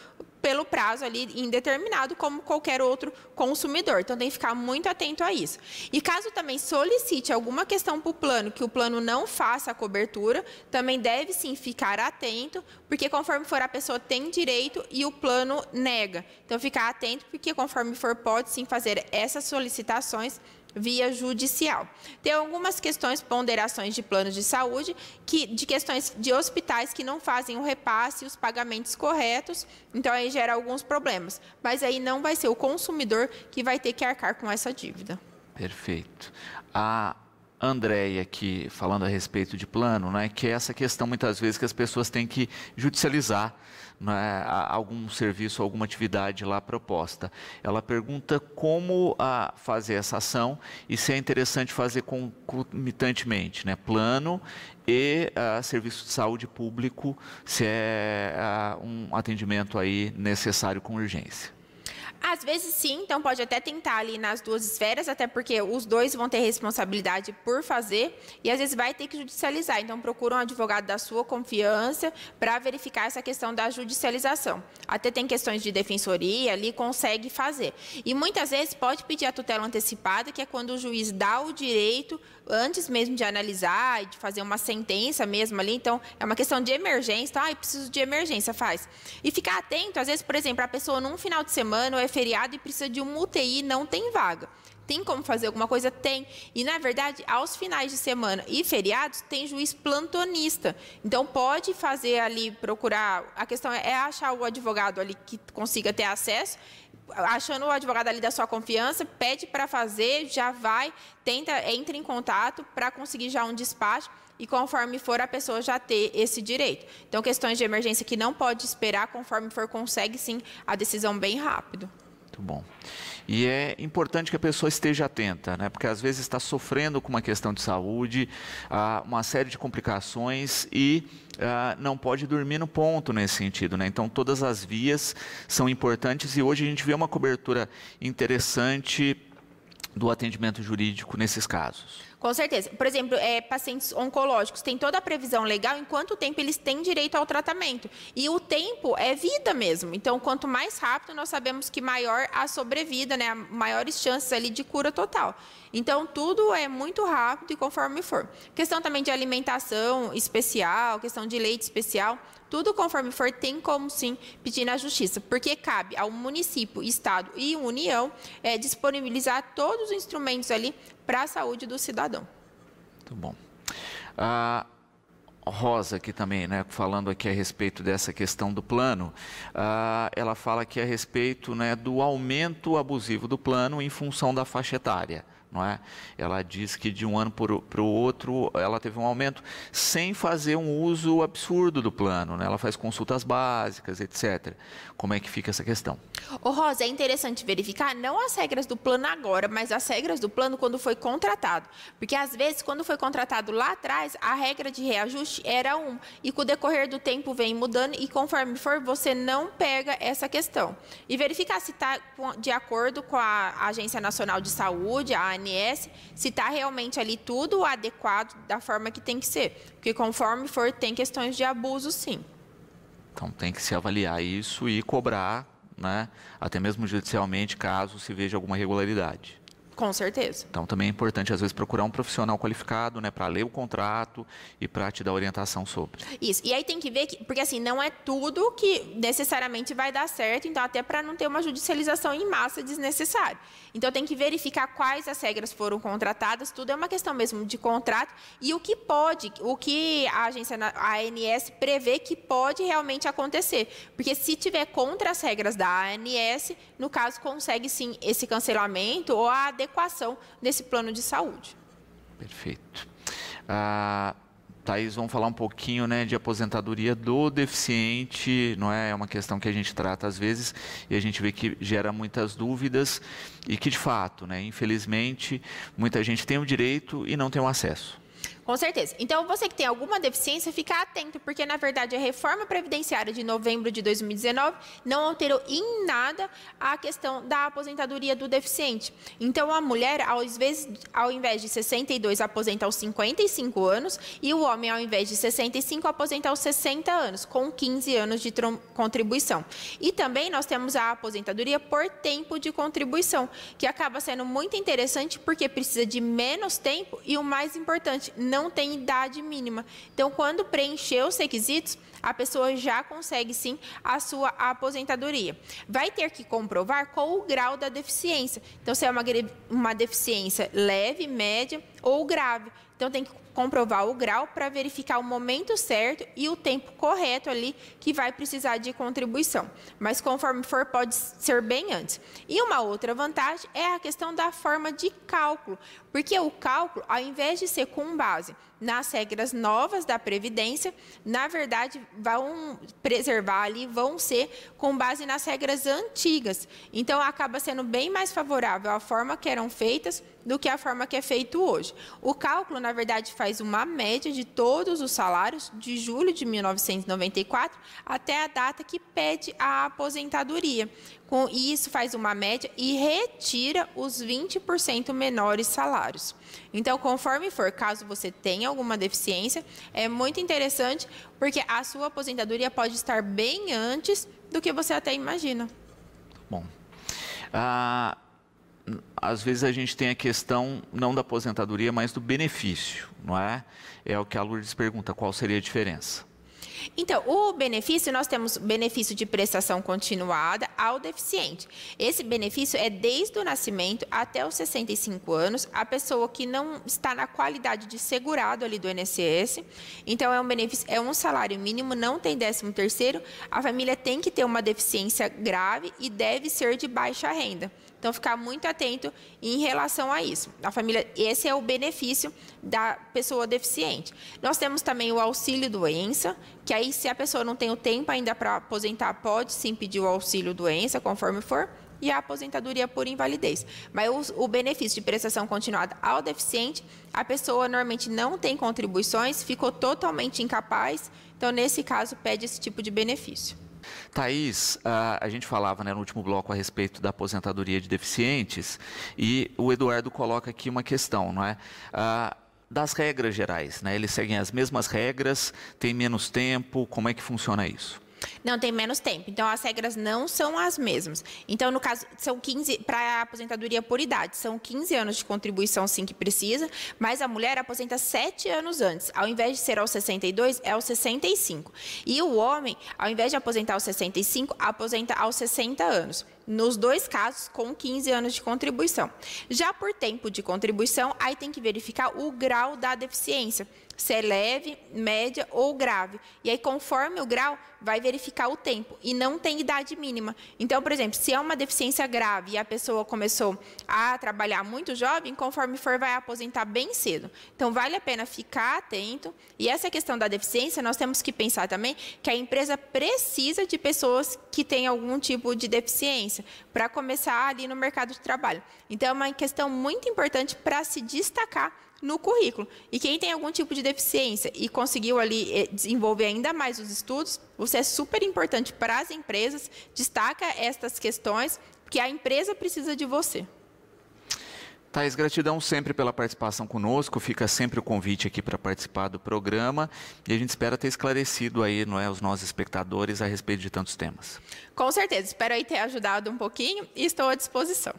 pelo prazo ali indeterminado, como qualquer outro consumidor. Então, tem que ficar muito atento a isso. E caso também solicite alguma questão para o plano, que o plano não faça a cobertura, também deve sim ficar atento, porque conforme for a pessoa tem direito e o plano nega. Então, ficar atento, porque conforme for, pode sim fazer essas solicitações via judicial. Tem algumas questões, ponderações de planos de saúde, de questões de hospitais que não fazem o repasse e os pagamentos corretos, então aí gera alguns problemas. Mas aí não vai ser o consumidor que vai ter que arcar com essa dívida. Perfeito. A Andréia aqui, falando a respeito de plano, né, que é essa questão muitas vezes que as pessoas têm que judicializar, né, algum serviço, alguma atividade lá proposta. Ela pergunta como fazer essa ação e se é interessante fazer concomitantemente, né, plano e serviço de saúde público, se é um atendimento aí necessário com urgência. Às vezes sim, então pode até tentar ali nas duas esferas, até porque os dois vão ter responsabilidade por fazer e às vezes vai ter que judicializar. Então procura um advogado da sua confiança para verificar essa questão da judicialização. Até tem questões de defensoria ali, consegue fazer. E muitas vezes pode pedir a tutela antecipada, que é quando o juiz dá o direito antes mesmo de analisar e de fazer uma sentença mesmo ali. Então é uma questão de emergência, então, preciso de emergência, faz. E ficar atento, às vezes, por exemplo, a pessoa num final de semana ou é feriado e precisa de uma UTI, não tem vaga. Tem como fazer alguma coisa? Tem. E, na verdade, aos finais de semana e feriados, tem juiz plantonista. Então, pode fazer ali, procurar... A questão é achar o advogado ali que consiga ter acesso. Achando o advogado ali da sua confiança, pede para fazer, já vai, entra em contato para conseguir já um despacho. E conforme for, a pessoa já ter esse direito. Então, questões de emergência que não pode esperar, conforme for, consegue sim a decisão bem rápido. Muito bom. E é importante que a pessoa esteja atenta, né? Porque às vezes está sofrendo com uma questão de saúde, uma série de complicações e não pode dormir no ponto nesse sentido, né? Então, todas as vias são importantes e hoje a gente vê uma cobertura interessante do atendimento jurídico nesses casos. Com certeza. Por exemplo, pacientes oncológicos têm toda a previsão legal em quanto tempo eles têm direito ao tratamento. E o tempo é vida mesmo. Então, quanto mais rápido, nós sabemos que maior a sobrevida, né? Maiores chances ali de cura total. Então, tudo é muito rápido e conforme for. Questão também de alimentação especial, questão de leite especial, tudo conforme for, tem como sim pedir na justiça, porque cabe ao município, estado e União disponibilizar todos os instrumentos ali para a saúde do cidadão. Muito bom. A Rosa aqui também, né, falando aqui a respeito dessa questão do plano, ela fala aqui a respeito, né, do aumento abusivo do plano em função da faixa etária. Não é? Ela diz que de um ano para o outro ela teve um aumento sem fazer um uso absurdo do plano, né? Ela faz consultas básicas, etc. Como é que fica essa questão? Ô Rosa, é interessante verificar não as regras do plano agora, mas as regras do plano quando foi contratado. Porque às vezes quando foi contratado lá atrás, a regra de reajuste era e com o decorrer do tempo vem mudando e conforme for você não pega essa questão. E verificar se está de acordo com a Agência Nacional de Saúde, a ANS, se está realmente ali tudo adequado da forma que tem que ser. Porque conforme for, tem questões de abuso, sim. Então tem que se avaliar isso e cobrar, né, até mesmo judicialmente, caso se veja alguma irregularidade. Com certeza. Então também é importante, às vezes, procurar um profissional qualificado, né, para ler o contrato e para te dar orientação sobre. Isso. E aí tem que ver, porque assim, não é tudo que necessariamente vai dar certo, então até para não ter uma judicialização em massa desnecessária. Então tem que verificar quais as regras foram contratadas, tudo é uma questão mesmo de contrato e o que a agência, a ANS prevê que pode realmente acontecer. Porque se tiver contra as regras da ANS, no caso consegue sim esse cancelamento ou a adequação desse plano de saúde. Perfeito. Thaís, vamos falar um pouquinho, né, de aposentadoria do deficiente, não é? É uma questão que a gente trata às vezes e a gente vê que gera muitas dúvidas e que, de fato, né, infelizmente, muita gente tem o direito e não tem o acesso. Com certeza. Então, você que tem alguma deficiência, fica atento, porque, na verdade, a reforma previdenciária de novembro de 2019 não alterou em nada a questão da aposentadoria do deficiente. Então, a mulher, ao invés de 62, aposenta aos 55 anos e o homem, ao invés de 65, aposenta aos 60 anos, com 15 anos de contribuição. E também nós temos a aposentadoria por tempo de contribuição, que acaba sendo muito interessante porque precisa de menos tempo e, o mais importante, não tem idade mínima. Então, quando preencher os requisitos, a pessoa já consegue, sim, a sua aposentadoria. Vai ter que comprovar qual o grau da deficiência. Então, se é uma deficiência leve, média ou grave. Então, tem que comprovar o grau para verificar o momento certo e o tempo correto ali que vai precisar de contribuição. Mas, conforme for, pode ser bem antes. E uma outra vantagem é a questão da forma de cálculo. Porque o cálculo, ao invés de ser com base nas regras novas da Previdência, na verdade, vão preservar ali, vão ser com base nas regras antigas. Então, acaba sendo bem mais favorável a forma que eram feitas do que a forma que é feito hoje. O cálculo, na verdade, faz uma média de todos os salários de julho de 1994 até a data que pede a aposentadoria. Com isso, faz uma média e retira os 20% menores salários. Então, conforme for, caso você tenha alguma deficiência, é muito interessante, porque a sua aposentadoria pode estar bem antes do que você até imagina. Bom, às vezes a gente tem a questão não da aposentadoria, mas do benefício, não é? É o que a Lourdes pergunta, qual seria a diferença? Então, o benefício, nós temos benefício de prestação continuada ao deficiente. Esse benefício é desde o nascimento até os 65 anos, a pessoa que não está na qualidade de segurado ali do INSS. Então, é um benefício, é um salário mínimo, não tem 13º, a família tem que ter uma deficiência grave e deve ser de baixa renda. Então, ficar muito atento em relação a isso. A família, esse é o benefício da pessoa deficiente. Nós temos também o auxílio-doença, que aí, se a pessoa não tem o tempo ainda para aposentar, pode sim pedir o auxílio-doença, conforme for, e a aposentadoria por invalidez. Mas o benefício de prestação continuada ao deficiente, a pessoa normalmente não tem contribuições, ficou totalmente incapaz, então, nesse caso, pede esse tipo de benefício. Thaís, a gente falava, né, no último bloco a respeito da aposentadoria de deficientes e o Eduardo coloca aqui uma questão, não é? Das regras gerais, né? Eles seguem as mesmas regras, têm menos tempo, como é que funciona isso? Não, tem menos tempo. Então, as regras não são as mesmas. Então, no caso, são 15, para a aposentadoria por idade, são 15 anos de contribuição, sim, que precisa, mas a mulher aposenta 7 anos antes. Ao invés de ser aos 62, é aos 65. E o homem, ao invés de aposentar aos 65, aposenta aos 60 anos. Nos dois casos, com 15 anos de contribuição. Já por tempo de contribuição, aí tem que verificar o grau da deficiência, se é leve, média ou grave. E aí, conforme o grau, vai verificar o tempo. E não tem idade mínima. Então, por exemplo, se é uma deficiência grave e a pessoa começou a trabalhar muito jovem, conforme for, vai aposentar bem cedo. Então, vale a pena ficar atento. E essa questão da deficiência, nós temos que pensar também que a empresa precisa de pessoas que têm algum tipo de deficiência para começar ali no mercado de trabalho. Então, é uma questão muito importante para se destacar no currículo. E quem tem algum tipo de deficiência e conseguiu ali desenvolver ainda mais os estudos, você é super importante para as empresas, destaca estas questões, porque a empresa precisa de você. Thaís, gratidão sempre pela participação conosco, fica sempre o convite aqui para participar do programa e a gente espera ter esclarecido aí, não é, os nossos espectadores a respeito de tantos temas. Com certeza, espero aí ter ajudado um pouquinho e estou à disposição.